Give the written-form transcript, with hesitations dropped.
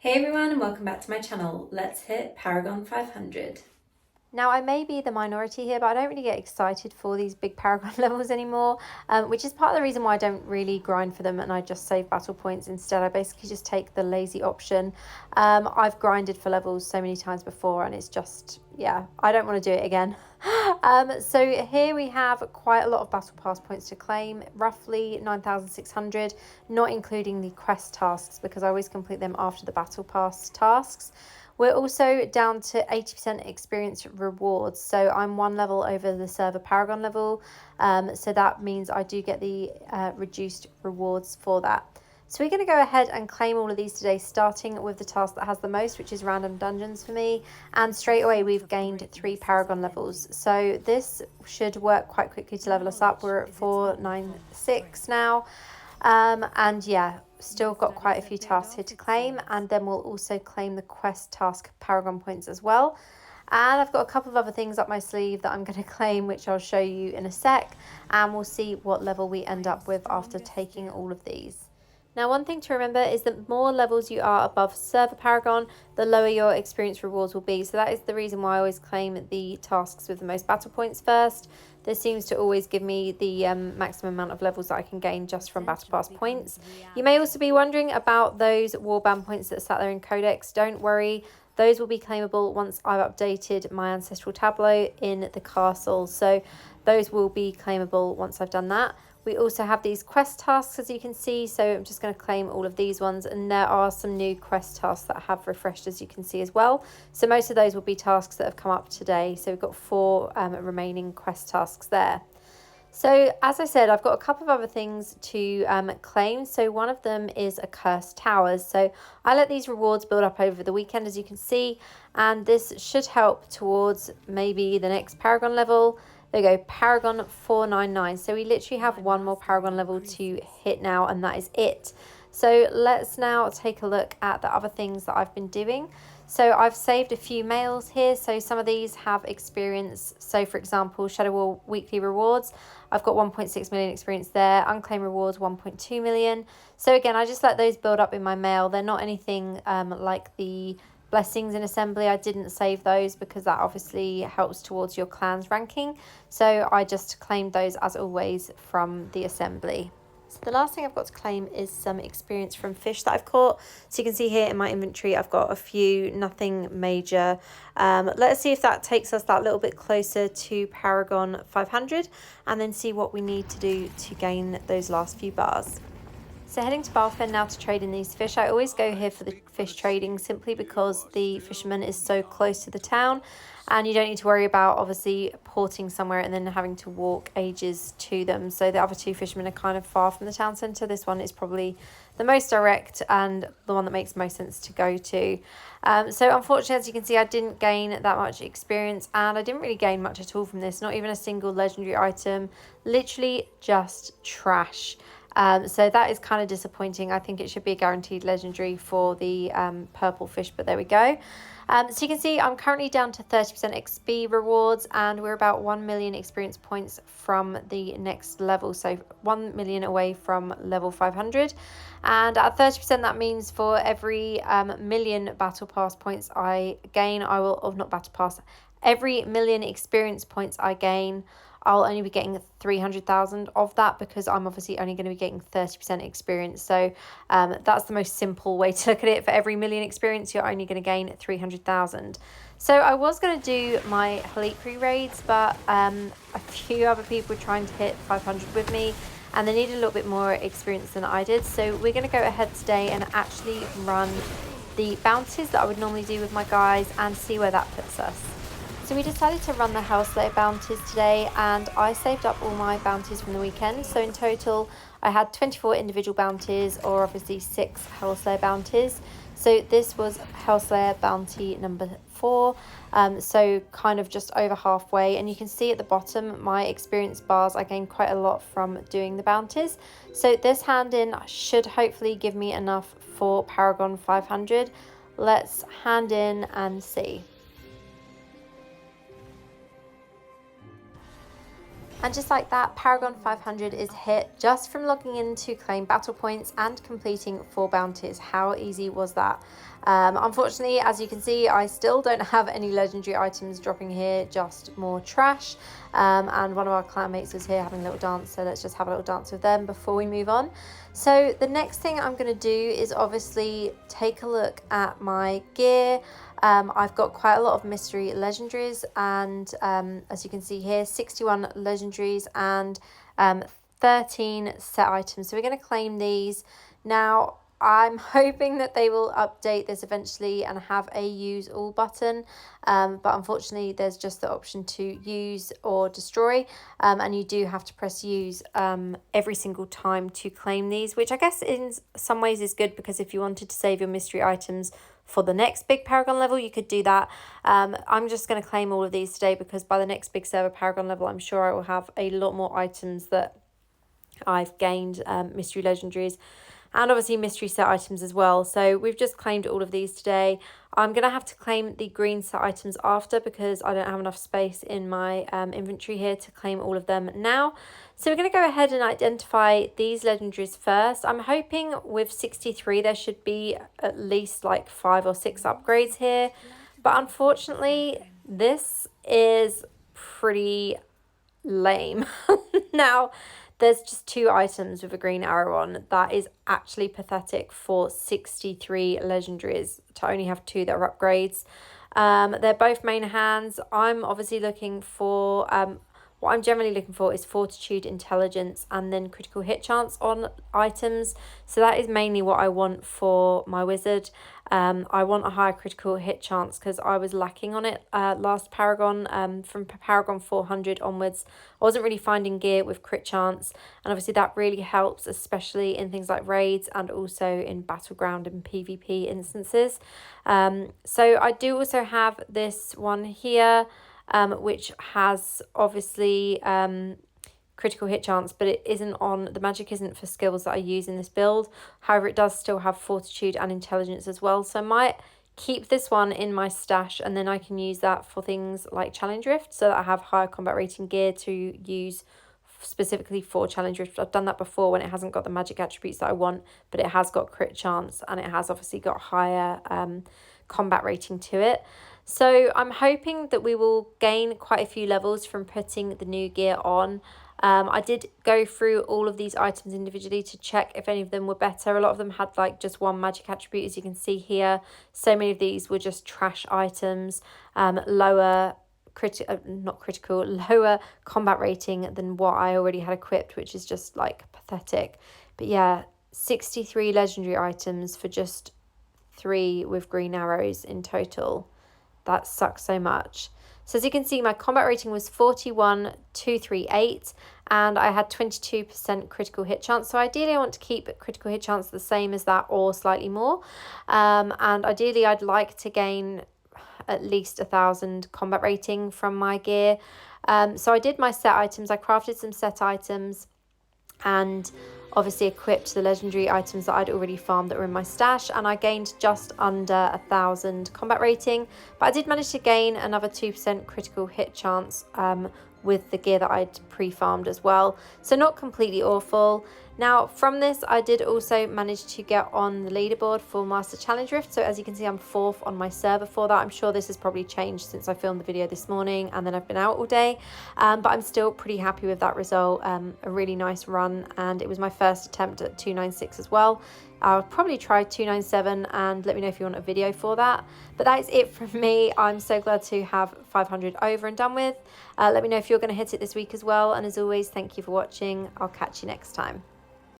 Hey everyone and welcome back to my channel. Let's hit Paragon 500. Now, I may be the minority here, but I don't really get excited for these big Paragon levels anymore, which is part of the reason why I don't really grind for them and I just save battle points instead. I basically just take the lazy option. I've grinded for levels so many times before and it's just, yeah, I don't want to do it again. So here we have quite a lot of battle pass points to claim, roughly 9,600, not including the quest tasks because I always complete them after the battle pass tasks. We're also down to 80% experience rewards. So I'm one level over the server Paragon level. So that means I do get the reduced rewards for that. So we're going to go ahead and claim all of these today, starting with the task that has the most, which is random dungeons for me. And straight away, we've gained 3 Paragon levels. So this should work quite quickly to level us up. We're at 496 now. And yeah, still got quite a few tasks here to claim, and then we'll also claim the quest task Paragon points as well. And I've got a couple of other things up my sleeve that I'm going to claim, which I'll show you in a sec, and we'll see what level we end up with after taking all of these. Now, one thing to remember is that the more levels you are above server Paragon, the lower your experience rewards will be. So that is the reason why I always claim the tasks with the most battle points first. This seems to always give me the maximum amount of levels that I can gain just from battle pass points. You may also be wondering about those warband points that sat there in Codex. Don't worry. Those will be claimable once I've updated my ancestral tableau in the castle. So those will be claimable once I've done that. We also have these quest tasks, as you can see, so I'm just going to claim all of these ones, and there are some new quest tasks that have refreshed, as you can see as well. So most of those will be tasks that have come up today, so we've got 4 remaining quest tasks there. So as I said, I've got a couple of other things to claim. So one of them is a cursed towers. So I let these rewards build up over the weekend, as you can see, and this should help towards maybe the next Paragon level. There we go, Paragon 499. So we literally have one more Paragon level to hit now, and that is it. So let's now take a look at the other things that I've been doing. So I've saved a few mails here. So some of these have experience. So for example, Shadow Wall weekly rewards. I've got 1.6 million experience there. Unclaimed rewards, 1.2 million. So again, I just let those build up in my mail. They're not anything like the blessings in assembly. I didn't save those because that obviously helps towards your clan's ranking. So I just claimed those as always from the assembly. So the last thing I've got to claim is some experience from fish that I've caught. So you can see here in my inventory, I've got a few, nothing major. Let's see if that takes us that little bit closer to Paragon 500 and then see what we need to do to gain those last few bars. So heading to Balfen now to trade in these fish. I always go here for the fish trading simply because the fisherman is so close to the town and you don't need to worry about obviously porting somewhere and then having to walk ages to them. So the other 2 fishermen are kind of far from the town centre. This one is probably the most direct and the one that makes most sense to go to. So unfortunately, as you can see, I didn't gain that much experience and I didn't really gain much at all from this. Not even a single legendary item, literally just trash. So that is kind of disappointing. I think it should be a guaranteed legendary for the purple fish, but there we go. So you can see I'm currently down to 30% XP rewards and we're about 1 million experience points from the next level. So 1 million away from level 500. And at 30%, that means for every million battle pass points I gain, I will, or not battle pass, every million experience points I gain, I'll only be getting 300,000 of that because I'm obviously only going to be getting 30% experience. So that's the most simple way to look at it. For every million experience, you're only going to gain 300,000. So I was going to do my Halikri raids, but a few other people were trying to hit 500 with me and they needed a little bit more experience than I did. So we're going to go ahead today and actually run the bounties that I would normally do with my guys and see where that puts us. So we decided to run the Hellslayer bounties today and I saved up all my bounties from the weekend. So in total, I had 24 individual bounties or obviously 6 Hellslayer bounties. So this was Hellslayer bounty number 4. So kind of just over halfway. And you can see at the bottom, my experience bars, I gained quite a lot from doing the bounties. So this hand in should hopefully give me enough for Paragon 500. Let's hand in and see. And just like that, Paragon 500 is hit just from logging in to claim battle points and completing 4 bounties. How easy was that? Unfortunately, as you can see, I still don't have any legendary items dropping here, just more trash. And one of our clanmates was here having a little dance, so let's just have a little dance with them before we move on. So the next thing I'm going to do is obviously take a look at my gear. I've got quite a lot of mystery legendaries, and as you can see here, 61 legendaries and 13 set items. So we're going to claim these. Now, I'm hoping that they will update this eventually and have a use all button, but unfortunately there's just the option to use or destroy, and you do have to press use every single time to claim these, which I guess in some ways is good, because if you wanted to save your mystery items for the next big Paragon level, you could do that. I'm just going to claim all of these today, because by the next big server Paragon level, I'm sure I will have a lot more items that I've gained, mystery legendaries, and obviously mystery set items as well. So we've just claimed all of these today. I'm going to have to claim the green set items after, because I don't have enough space in my inventory here to claim all of them now. So we're going to go ahead and identify these legendaries first. I'm hoping with 63 there should be at least like 5 or 6 upgrades here. But unfortunately, this is pretty lame. Now, there's just 2 items with a green arrow on. That is actually pathetic for 63 legendaries to only have 2 that are upgrades. They're both main hands. I'm obviously looking for, what I'm generally looking for is fortitude, intelligence, and then critical hit chance on items. So that is mainly what I want for my wizard. I want a higher critical hit chance, because I was lacking on it last Paragon. From Paragon 400 onwards, I wasn't really finding gear with crit chance, and obviously that really helps, especially in things like raids and also in battleground and PvP instances. So I do also have this one here, which has obviously critical hit chance, but it isn't on, the magic isn't for skills that I use in this build. However, it does still have fortitude and intelligence as well, so I might keep this one in my stash, and then I can use that for things like challenge rift, so that I have higher combat rating gear to use specifically for challenge rift. I've done that before when it hasn't got the magic attributes that I want, but it has got crit chance, and it has obviously got higher combat rating to it. So I'm hoping that we will gain quite a few levels from putting the new gear on. I did go through all of these items individually to check if any of them were better. A lot of them had like just one magic attribute, as you can see here. So many of these were just trash items, lower lower combat rating than what I already had equipped, which is just like pathetic. But yeah, 63 legendary items for just 3 with green arrows in total. That sucks so much. So as you can see, my combat rating was 41,238, and I had 22% critical hit chance. So ideally I want to keep critical hit chance the same as that or slightly more. And ideally I'd like to gain at least 1,000 combat rating from my gear. So I did my set items. I crafted some set items and obviously equipped the legendary items that I'd already farmed that were in my stash, and I gained just under 1,000 combat rating, but I did manage to gain another 2% critical hit chance with the gear that I'd pre-farmed as well, so not completely awful. Now from this I did also manage to get on the leaderboard for Master Challenge Rift, so as you can see I'm 4th on my server for that. I'm sure this has probably changed since I filmed the video this morning and then I've been out all day, but I'm still pretty happy with that result. A really nice run, and it was my first attempt at 296 as well. I'll probably try 297 and let me know if you want a video for that. But that is it from me. I'm so glad to have 500 over and done with. Let me know if you're going to hit it this week as well, and as always, thank you for watching. I'll catch you next time.